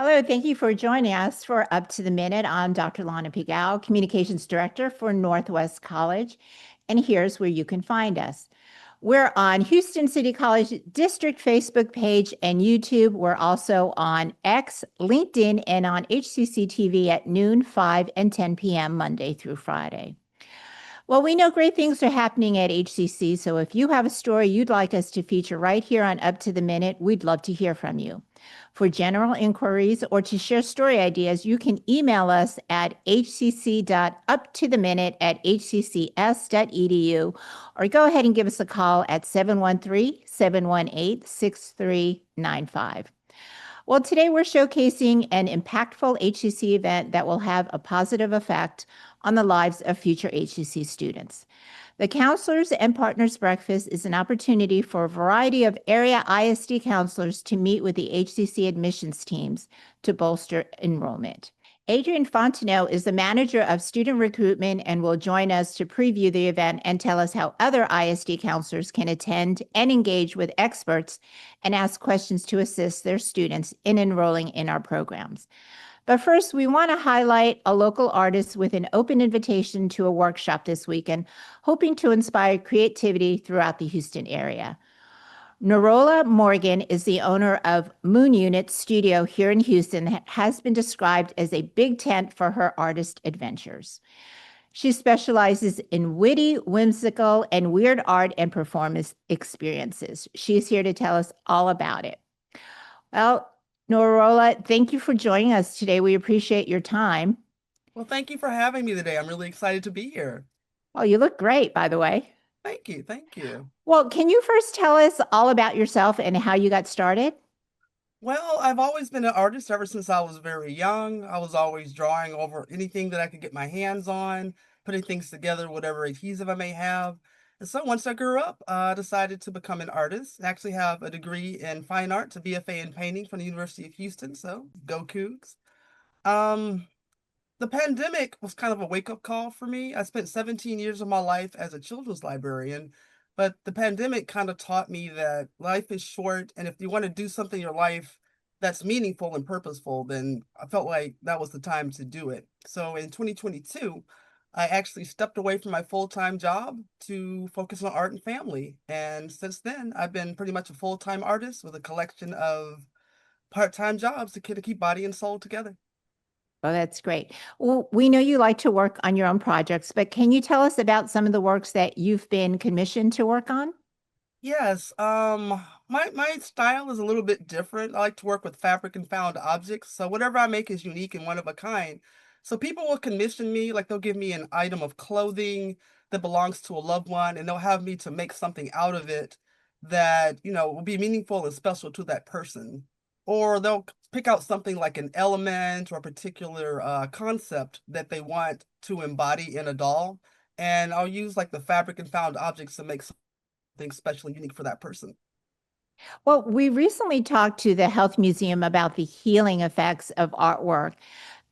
Hello, thank you for joining us for Up to the Minute. I'm Dr. Lana Pigao, Communications Director for Northwest College, and here's where you can find us. We're on Houston City College District Facebook page and YouTube. We're also on X, LinkedIn, and on HCC TV at noon, 5, and 10 p.m. Monday through Friday. Well, we know great things are happening at HCC, so if you have a story you'd like us to feature right here on Up to the Minute, we'd love to hear from you. For general inquiries or to share story ideas, you can email us at hcc.uptotheminute@hccs.edu or go ahead and give us a call at 713-718-6395. Well, today we're showcasing an impactful HCC event that will have a positive effect on the lives of future HCC students. The Counselors and Partners Breakfast is an opportunity for a variety of area ISD counselors to meet with the HCC admissions teams to bolster enrollment. Adrienne Fontenot is the manager of Student Recruitment and will join us to preview the event and tell us how other ISD counselors can attend and engage with experts and ask questions to assist their students in enrolling in our programs. But first, we want to highlight a local artist with an open invitation to a workshop this weekend, hoping to inspire creativity throughout the Houston area. Norola Morgan is the owner of Moon Yoonits Studio here in Houston that has been described as a big tent for her artist adventures. She specializes in witty, whimsical, and weird art and performance experiences. She's here to tell us all about it. Well, Norola, thank you for joining us today. We appreciate your time. Well, thank you for having me today. I'm really excited to be here. Oh, you look great, by the way. Thank you. Thank you. Well, can you first tell us all about yourself and how you got started? Well, I've always been an artist ever since I was very young. I was always drawing over anything that I could get my hands on, putting things together, whatever adhesive I may have. And so once I grew up, I decided to become an artist. I actually have a degree in fine arts, a BFA in painting from the University of Houston. So go Cougs. Um, The pandemic was kind of a wake-up call for me. I spent 17 years of my life as a children's librarian, but the pandemic kind of taught me that life is short, and if you want to do something in your life that's meaningful and purposeful, then I felt like that was the time to do it. So in 2022, I actually stepped away from my full-time job to focus on art and family. And since then, I've been pretty much a full-time artist with a collection of part-time jobs to kind of keep body and soul together. Oh, that's great. Well, we know you like to work on your own projects, but can you tell us about some of the works that you've been commissioned to work on? Yes, my style is a little bit different. I like to work with fabric and found objects, so whatever I make is unique and one of a kind. So people will commission me, like they'll give me an item of clothing that belongs to a loved one, and they'll have me to make something out of it that, will be meaningful and special to that person. Or they'll pick out something like an element or a particular concept that they want to embody in a doll, and I'll use like the fabric and found objects to make something special and unique for that person. Well, we recently talked to the Health Museum about the healing effects of artwork,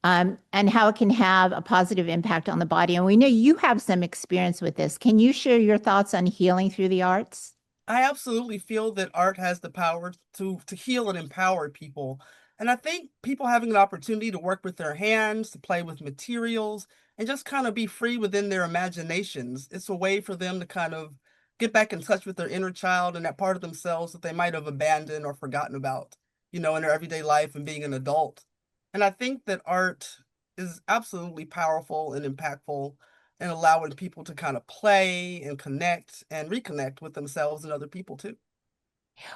and how it can have a positive impact on the body. And we know you have some experience with this. Can you share your thoughts on healing through the arts? I absolutely feel that art has the power to heal and empower people. And I think people having an opportunity to work with their hands, to play with materials, and just kind of be free within their imaginations. It's a way for them to kind of get back in touch with their inner child and that part of themselves that they might have abandoned or forgotten about, in their everyday life and being an adult. And I think that art is absolutely powerful and impactful and allowing people to kind of play and connect and reconnect with themselves and other people too.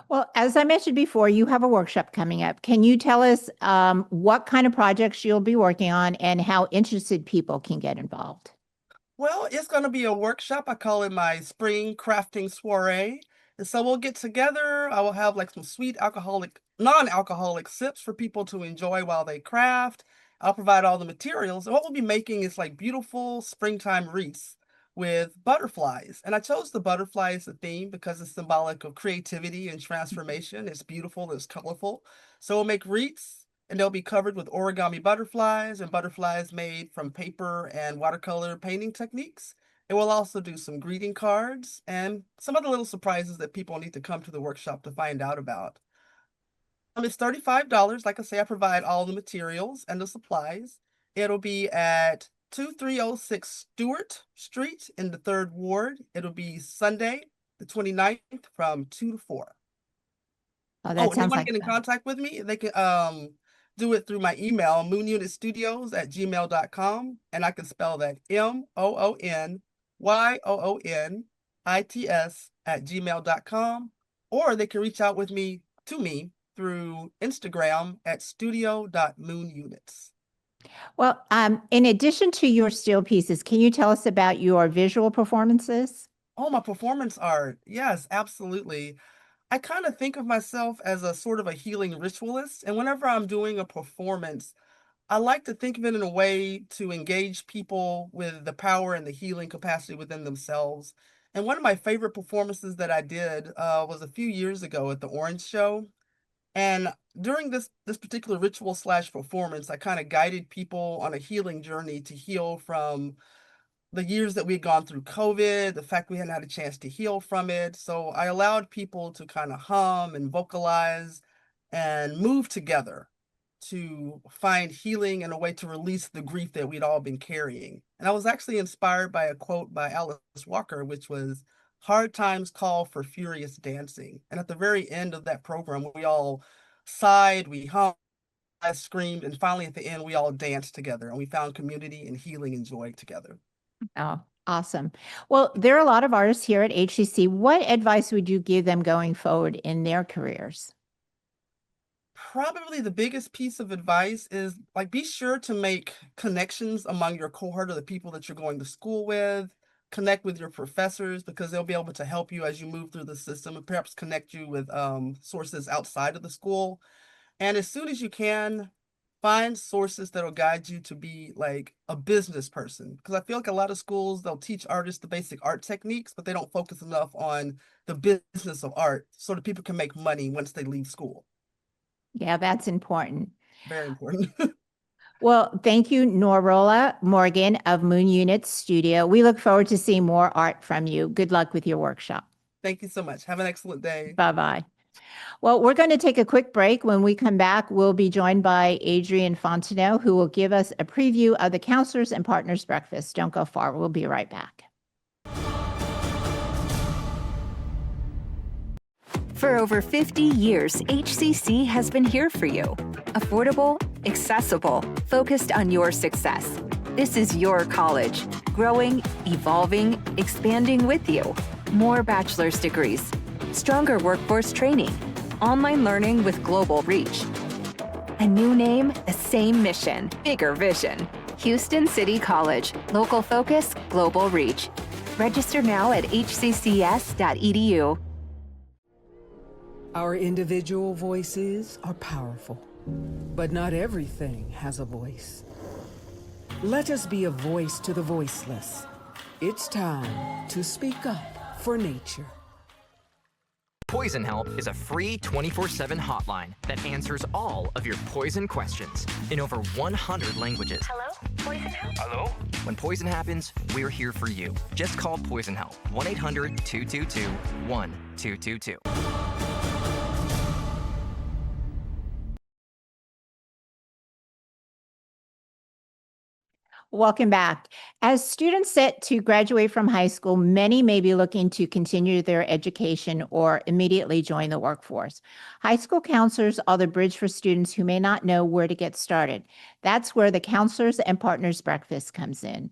Well, as I mentioned before, you have a workshop coming up. Can you tell us what kind of projects you'll be working on and how interested people can get involved? Well, it's going to be a workshop. I call it my spring crafting soiree. And so we'll get together. I will have like some sweet non-alcoholic sips for people to enjoy while they craft. I'll provide all the materials. And what we'll be making is like beautiful springtime wreaths with butterflies. And I chose the butterfly as the theme because it's symbolic of creativity and transformation. It's beautiful, it's colorful. So we'll make wreaths and they'll be covered with origami butterflies and butterflies made from paper and watercolor painting techniques. And we'll also do some greeting cards and some other little surprises that people need to come to the workshop to find out about. It's $35. Like I say, I provide all the materials and the supplies. It'll be at 2306 Stewart Street in the 3rd Ward. It'll be Sunday, the 29th from 2 to 4. Oh, Oh, that and they sounds want to like get in fun. contact with me, they can do it through my email, Moon Yoonits Studios at gmail.com. And I can spell that MOONYOONITS at gmail.com. Or they can reach out with me to me through Instagram at studio.moonunits. Well, in addition to your still pieces, can you tell us about your visual performances? Oh, my performance art. Yes, absolutely. I kind of think of myself as a sort of a healing ritualist. And whenever I'm doing a performance, I like to think of it in a way to engage people with the power and the healing capacity within themselves. And one of my favorite performances that I did was a few years ago at the Orange Show. And during this particular ritual slash performance, I kind of guided people on a healing journey to heal from the years that we'd gone through COVID, the fact we hadn't had a chance to heal from it. So I allowed people to kind of hum and vocalize and move together to find healing and a way to release the grief that we'd all been carrying. And I was actually inspired by a quote by Alice Walker, which was, "Hard times call for furious dancing." And at the very end of that program, we all sighed, we hummed, I screamed, and finally at the end, we all danced together and we found community and healing and joy together. Oh, awesome. Well, there are a lot of artists here at HCC. What advice would you give them going forward in their careers? Probably the biggest piece of advice is like be sure to make connections among your cohort of the people that you're going to school with. Connect with your professors because they'll be able to help you as you move through the system and perhaps connect you with sources outside of the school. And as soon as you can, find sources that'll guide you to be like a business person. Because I feel like a lot of schools, they'll teach artists the basic art techniques, but they don't focus enough on the business of art so that people can make money once they leave school. Yeah, that's important. Very important. Well, thank you, Norola Morgan of Moon Yoonits Studio. We look forward to seeing more art from you. Good luck with your workshop. Thank you so much. Have an excellent day. Bye-bye. Well, we're going to take a quick break. When we come back, we'll be joined by Adrienne Fontenot, who will give us a preview of the Counselors and Partners Breakfast. Don't go far. We'll be right back. For over 50 years, HCC has been here for you. Affordable, accessible, focused on your success. This is your college, growing, evolving, expanding with you. More bachelor's degrees, stronger workforce training, online learning with global reach. A new name, the same mission, bigger vision. Houston City College, local focus, global reach. Register now at hccs.edu. Our individual voices are powerful, but not everything has a voice. Let us be a voice to the voiceless. It's time to speak up for nature. Poison Help is a free 24/7 hotline that answers all of your poison questions in over 100 languages. Hello? Poison Help? Hello? When poison happens, we're here for you. Just call Poison Help, 1-800-222-1222. Welcome back. As students set to graduate from high school, many may be looking to continue their education or immediately join the workforce. High school counselors are the bridge for students who may not know where to get started. That's where the Counselors and Partners Breakfast comes in.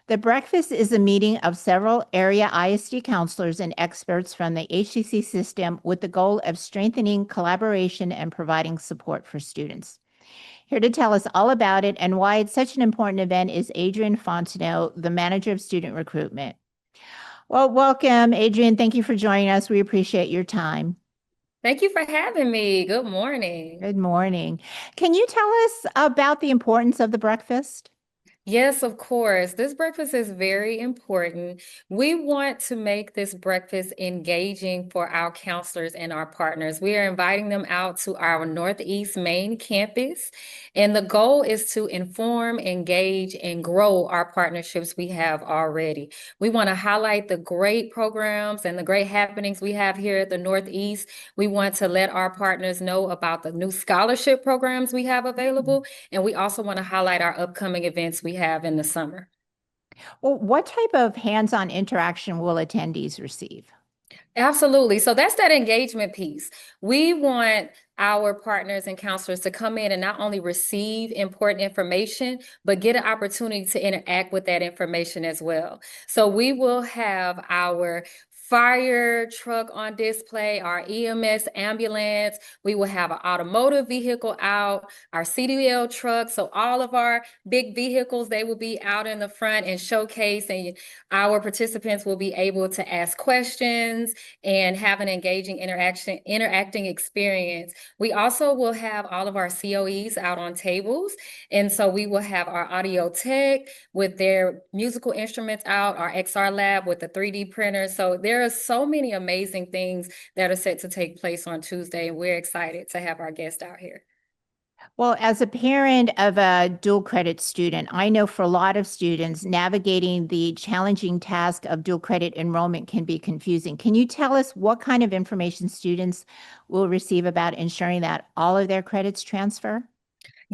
The breakfast is a meeting of several area ISD counselors and experts from the HCC system with the goal of strengthening collaboration and providing support for students. Here to tell us all about it and why it's such an important event is Adrienne Fontenot, the Manager of Student Recruitment. Well, welcome, Adrienne. Thank you for joining us. We appreciate your time. Thank you for having me. Good morning. Good morning. Can you tell us about the importance of the breakfast? Yes, of course. This breakfast is very important. We want to make this breakfast engaging for our counselors and our partners. We are inviting them out to our Northeast main campus, and the goal is to inform, engage, and grow our partnerships we have already. We want to highlight the great programs and the great happenings we have here at the Northeast. We want to let our partners know about the new scholarship programs we have available. And we also want to highlight our upcoming events we have in the summer. Well, what type of hands-on interaction will attendees receive? Absolutely. So that's that engagement piece. We want our partners and counselors to come in and not only receive important information, but get an opportunity to interact with that information as well. So we will have our fire truck on display, our EMS ambulance. We will have an automotive vehicle out, our CDL truck. So all of our big vehicles, they will be out in the front and showcase, and our participants will be able to ask questions and have an engaging interacting experience. We also will have all of our COEs out on tables. And so we will have our audio tech with their musical instruments out, our XR lab with the 3D printer. So there are so many amazing things that are set to take place on Tuesday, and we're excited to have our guest out here. Well, as a parent of a dual credit student, I know for a lot of students, navigating the challenging task of dual credit enrollment can be confusing. Can you tell us what kind of information students will receive about ensuring that all of their credits transfer?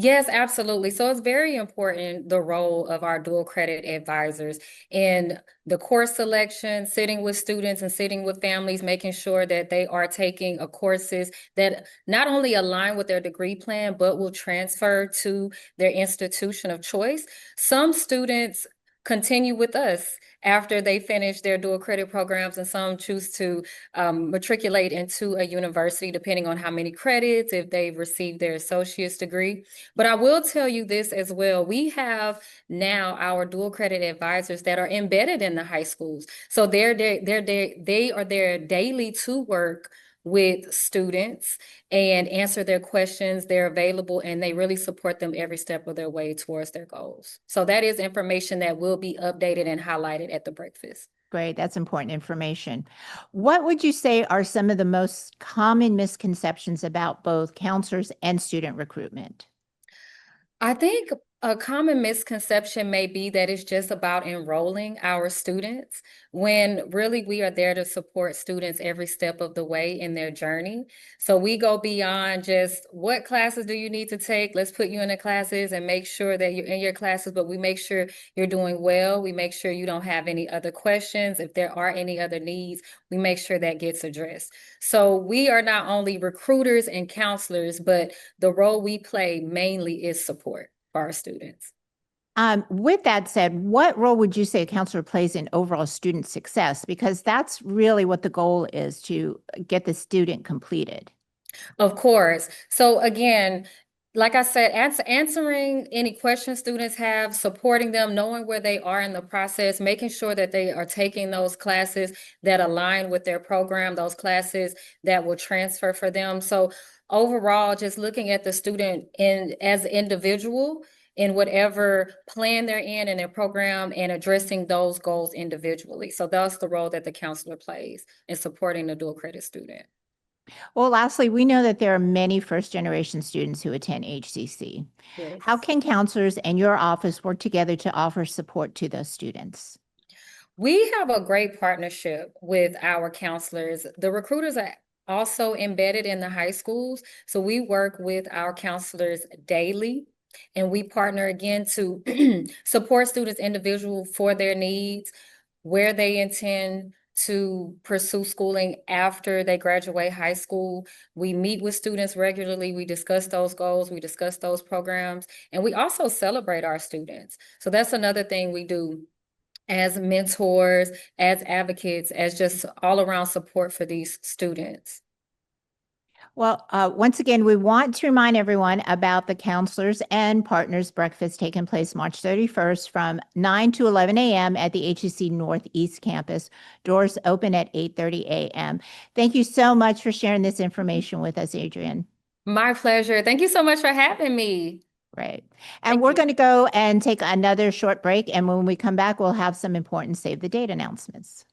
Yes, absolutely. So it's very important the role of our dual credit advisors in the course selection, sitting with students and sitting with families, making sure that they are taking courses that not only align with their degree plan, but will transfer to their institution of choice. Some students continue with us after they finish their dual credit programs, and some choose to matriculate into a university depending on how many credits, if they've received their associate's degree. But I will tell you this as well. We have now our dual credit advisors that are embedded in the high schools. So they are there daily to work with students and answer their questions. They're available and they really support them every step of their way towards their goals. So that is information that will be updated and highlighted at the breakfast. Great, that's important information. What would you say are some of the most common misconceptions about both counselors and student recruitment? I think a common misconception may be that it's just about enrolling our students, when really we are there to support students every step of the way in their journey. So we go beyond just what classes do you need to take? Let's put you in the classes and make sure that you're in your classes, but we make sure you're doing well. We make sure you don't have any other questions. If there are any other needs, we make sure that gets addressed. So we are not only recruiters and counselors, but the role we play mainly is support for our students. With that said, what role would you say a counselor plays in overall student success? Because that's really what the goal is, to get the student completed. Of course. So again, like I said, answering any questions students have, supporting them, knowing where they are in the process, making sure that they are taking those classes that align with their program, those classes that will transfer for them. So overall, just looking at the student as an individual in whatever plan they're in their program, and addressing those goals individually. So that's the role that the counselor plays in supporting the dual credit student. Well, lastly, we know that there are many first-generation students who attend HCC. Yes. How can counselors and your office work together to offer support to those students? We have a great partnership with our counselors. The recruiters are also embedded in the high schools. So we work with our counselors daily, and we partner again to support students individual for their needs, where they intend to pursue schooling after they graduate high school. We meet with students regularly. We discuss those goals, we discuss those programs, and we also celebrate our students. So that's another thing we do as mentors, as advocates, as just all around support for these students. Well, once again, we want to remind everyone about the Counselors and Partners Breakfast taking place March 31st from 9 to 11 a.m. at the HEC Northeast Campus. Doors open at 8:30 a.m. Thank you so much for sharing this information with us, Adrienne. My pleasure. Thank you so much for having me. Right. And we're going to go and take another short break. And when we come back, we'll have some important Save the Date announcements.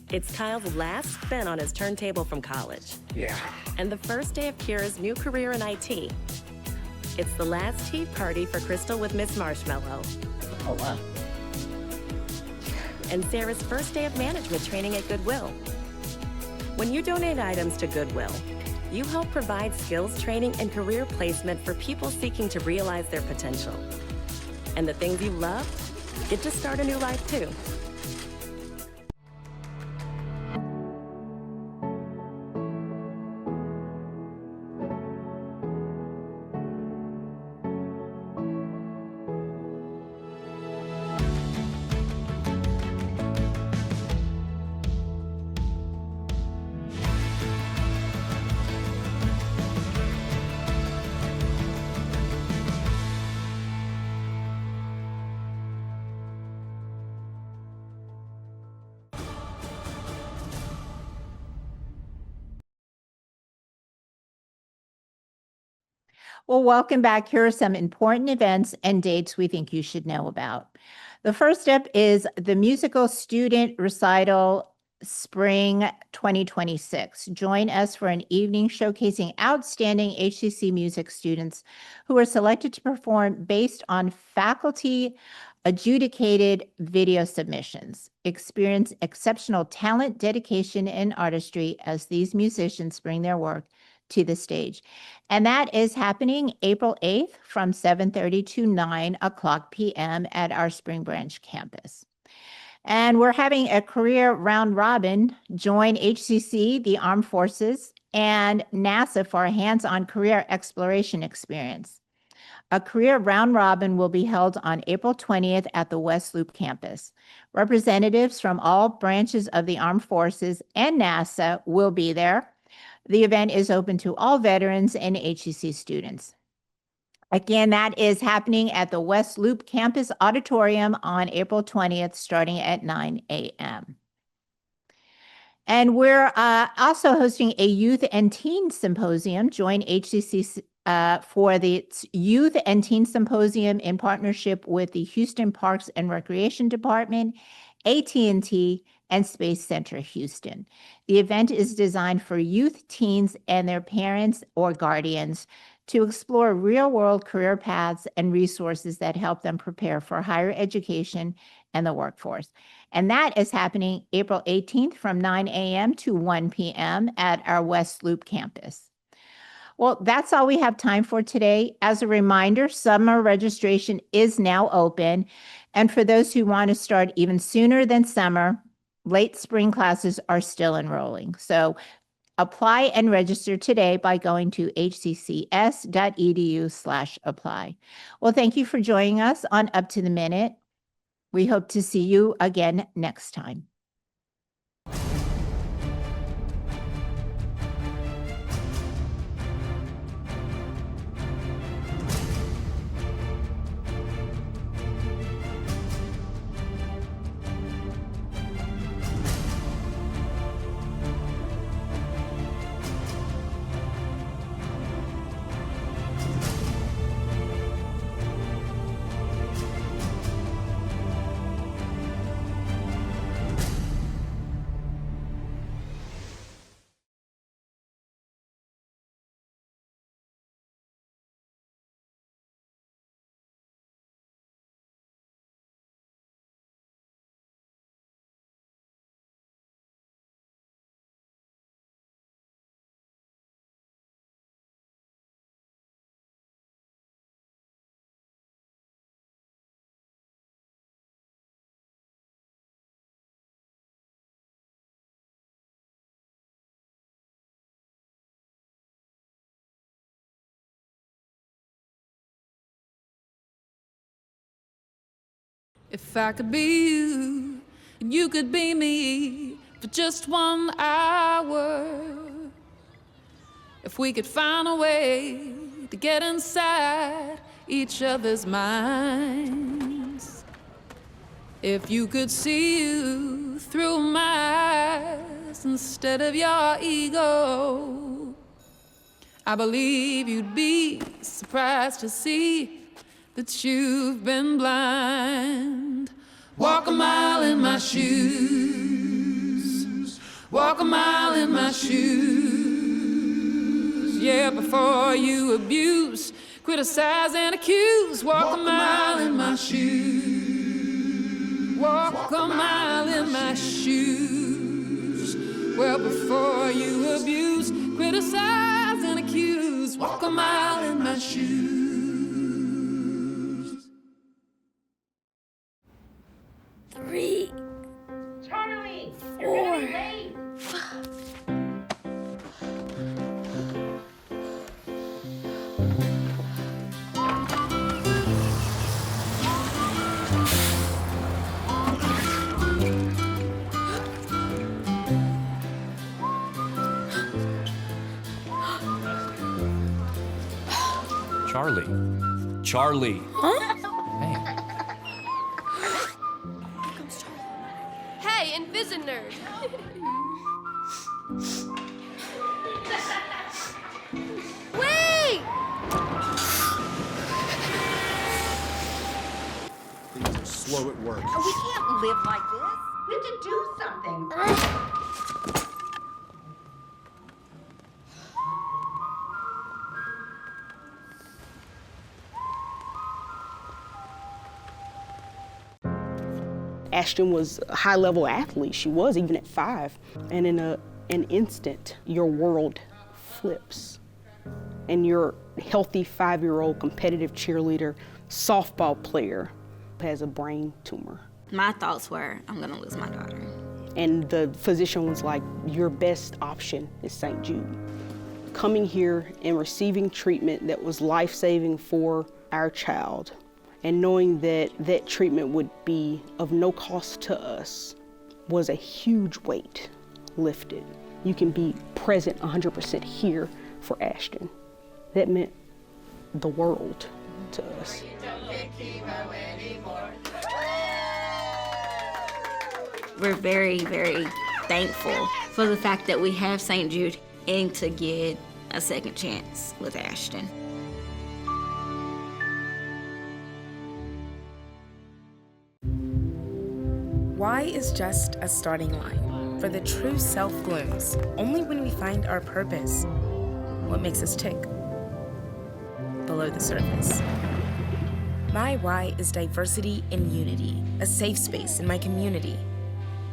It's Kyle's last spin on his turntable from college. Yeah. And the first day of Kira's new career in IT. It's the last tea party for Crystal with Miss Marshmallow. Oh, wow. And Sarah's first day of management training at Goodwill. When you donate items to Goodwill, you help provide skills training and career placement for people seeking to realize their potential. And the things you love get to start a new life too. Well, welcome back. Here are some important events and dates we think you should know about. The first step is the musical student recital spring 2026. Join us for an evening showcasing outstanding HCC music students who are selected to perform based on faculty adjudicated video submissions. Experience exceptional talent, dedication, and artistry as these musicians bring their work to the stage. And that is happening April 8th from 7:30 to 9:00 p.m. at our Spring Branch campus. And we're having a career round robin. Join HCC, the Armed Forces, and NASA for a hands-on career exploration experience. A career round robin will be held on April 20th at the West Loop campus. Representatives from all branches of the Armed Forces and NASA will be there. The event is open to all veterans and HCC students. Again, that is happening at the West Loop Campus Auditorium on April 20th, starting at 9 a.m. And we're also hosting a Youth and Teen Symposium. Join HCC for the Youth and Teen Symposium in partnership with the Houston Parks and Recreation Department, AT&T, and Space Center Houston. The event is designed for youth, teens, and their parents or guardians to explore real-world career paths and resources that help them prepare for higher education and the workforce. And that is happening April 18th from 9 a.m. to 1 p.m. at our West Loop campus. Well, that's all we have time for today. As a reminder, summer registration is now open. And for those who want to start even sooner than summer, late spring classes are still enrolling. So apply and register today by going to hccs.edu/apply. Well, thank you for joining us on Up to the Minute. We hope to see you again next time. If I could be you, and you could be me for just 1 hour. If we could find a way to get inside each other's minds. If you could see you through my eyes, thoughts instead of your ego. I believe you'd be surprised to see that you've been blind. Walk a mile in my shoes. Walk a mile in my shoes. Yeah, before you abuse, criticize and accuse. Walk a mile in my shoes. Walk a mile in my shoes. Well, before you abuse, criticize and accuse. Walk a mile in my shoes. Three. Charlie, you're gonna be late. Charlie. Charlie. Huh? Hey. Hey, Invisinerd. Wait! Things are slow at work. We can't live like this. We have to do something. Ashton was a high-level athlete. She was, even at 5. And in an instant, your world flips. And your healthy 5-year-old competitive cheerleader, softball player has a brain tumor. My thoughts were, I'm gonna lose my daughter. And the physician was like, your best option is St. Jude. Coming here and receiving treatment that was life-saving for our child, and knowing that that treatment would be of no cost to us was a huge weight lifted. You can be present 100% here for Ashton. That meant the world to us. We're very, very thankful for the fact that we have St. Jude and to get a second chance with Ashton. Why is just a starting line, for the true self blooms only when we find our purpose. What makes us tick? Below the surface. My why is diversity and unity, a safe space in my community.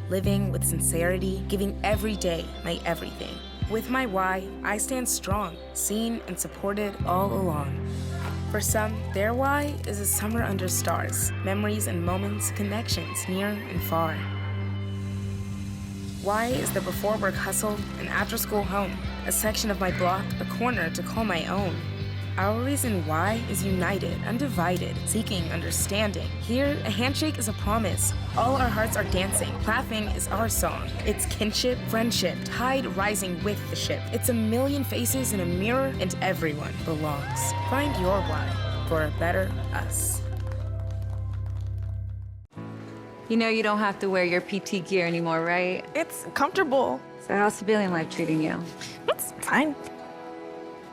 Living with sincerity, giving every day my everything. With my why, I stand strong, seen and supported all along. For some, their why is a summer under stars, memories and moments, connections near and far. Why is the before work hustle and after school home, a section of my block, a corner to call my own. Our reason why is united, undivided, seeking understanding. Here, a handshake is a promise. All our hearts are dancing. Laughing is our song. It's kinship, friendship, tide rising with the ship. It's a million faces in a mirror, and everyone belongs. Find your why for a better us. You know you don't have to wear your PT gear anymore, right? It's comfortable. So how's civilian life treating you? It's fine.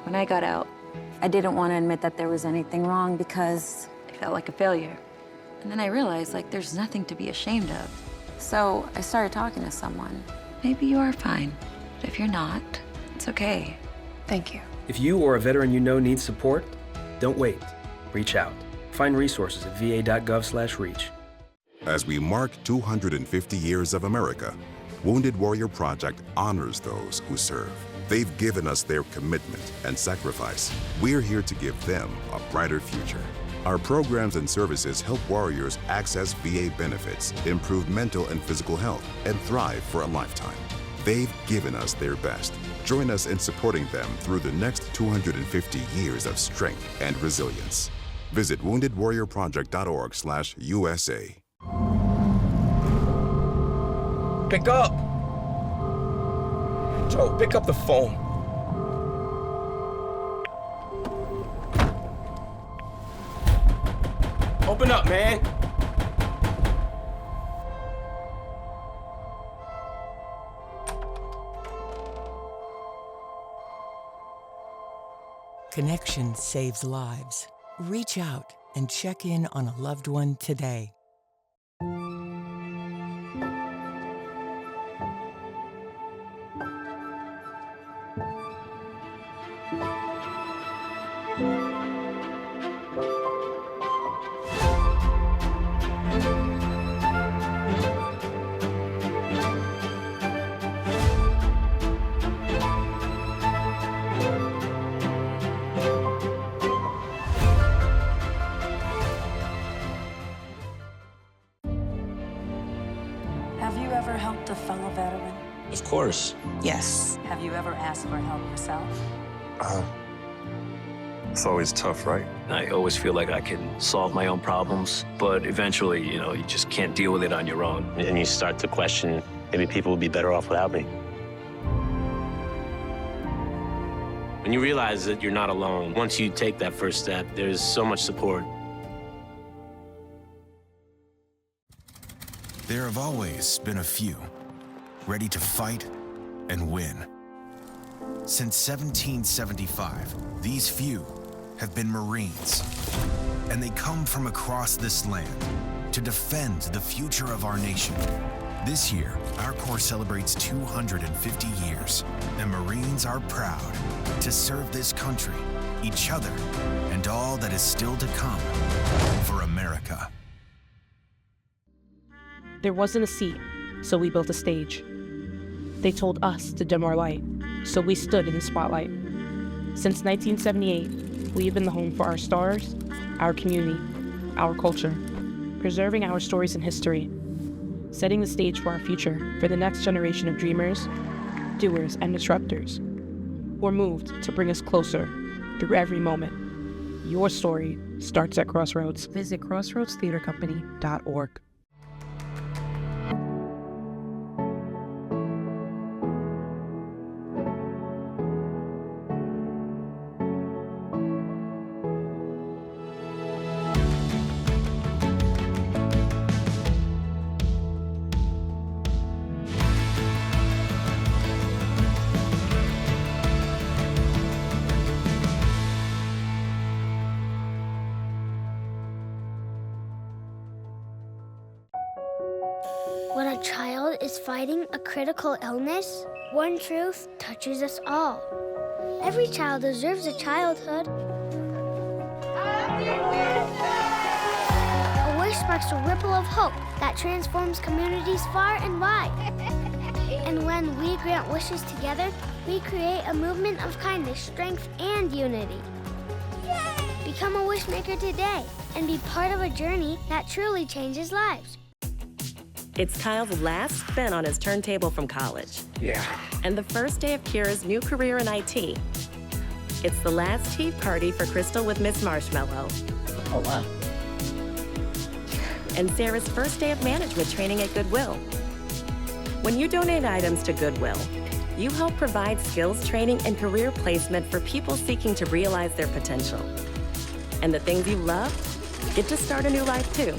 When I got out, I didn't want to admit that there was anything wrong because I felt like a failure. And then I realized, like, there's nothing to be ashamed of. So I started talking to someone. Maybe you are fine, but if you're not, it's okay. Thank you. If you or a veteran you know needs support, don't wait. Reach out. Find resources at va.gov/reach. As we mark 250 years of America, Wounded Warrior Project honors those who serve. They've given us their commitment and sacrifice. We're here to give them a brighter future. Our programs and services help warriors access VA benefits, improve mental and physical health, and thrive for a lifetime. They've given us their best. Join us in supporting them through the next 250 years of strength and resilience. Visit woundedwarriorproject.org/USA. Pick up! Joe, pick up the phone. Open up, man. Connection saves lives. Reach out and check in on a loved one today. Have you ever helped a fellow veteran? Of course. Yes. Have you ever asked for help yourself? It's always tough, right? I always feel like I can solve my own problems, but eventually, you just can't deal with it on your own. And you start to question, maybe people would be better off without me. When you realize that you're not alone, once you take that first step, there's so much support. There have always been a few, ready to fight and win. Since 1775, these few have been Marines, and they come from across this land to defend the future of our nation. This year, our Corps celebrates 250 years, and Marines are proud to serve this country, each other, and all that is still to come for America. There wasn't a seat, so we built a stage. They told us to dim our light, so we stood in the spotlight. Since 1978, we have been the home for our stars, our community, our culture, preserving our stories and history, setting the stage for our future for the next generation of dreamers, doers, and disruptors. We're moved to bring us closer through every moment. Your story starts at Crossroads. Visit crossroadstheatercompany.org. When a child is fighting a critical illness, one truth touches us all. Every child deserves a childhood. A wish sparks a ripple of hope that transforms communities far and wide. And when we grant wishes together, we create a movement of kindness, strength, and unity. Become a wish maker today and be part of a journey that truly changes lives. It's Kyle's last spin on his turntable from college. Yeah. And the first day of Kira's new career in IT. It's the last tea party for Crystal with Miss Marshmallow. Oh, wow. And Sarah's first day of management training at Goodwill. When you donate items to Goodwill, you help provide skills training and career placement for people seeking to realize their potential. And the things you love get to start a new life too.